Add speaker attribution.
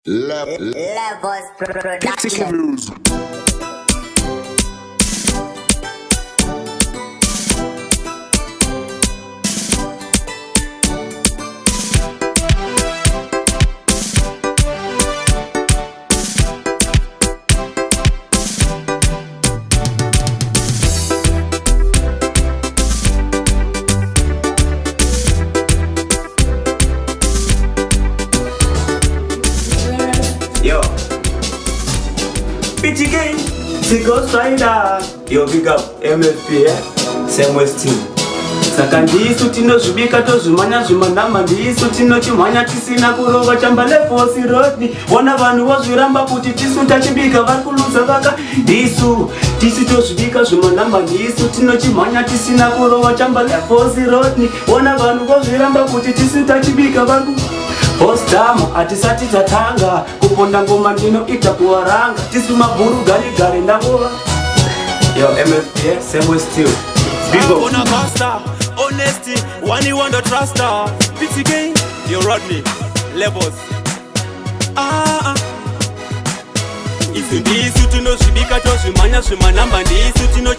Speaker 1: Levels Production.
Speaker 2: Yo, Pitchy Gang, Ghost Rider. Yo, big up MFP, same West team. Saka ndisu tinozvibika tozvimanya zvimanamba ndisu tinochimhanya tisina kurova chamba lefosi rodni vona vanhu vozviramba kuti tisu tachibika vari kuluza vaka ndisu tisu tozvibika zvimanamba ndisu tinochimhanya tisina kurova chamba lefosi rodni vona vanhu vozviramba kuti tisu tachibika vari Postama atisati tatanga kuponda ngoma ndinoita kuwaranga tisu mabhuru gari ndangova. Yo MFP same West team. Big up.
Speaker 3: On a master, honesty, one you want to trust her. Pitchy Gang, you Rodney, levels. If you need to know shibika to shimanya shimanamba ndisu tino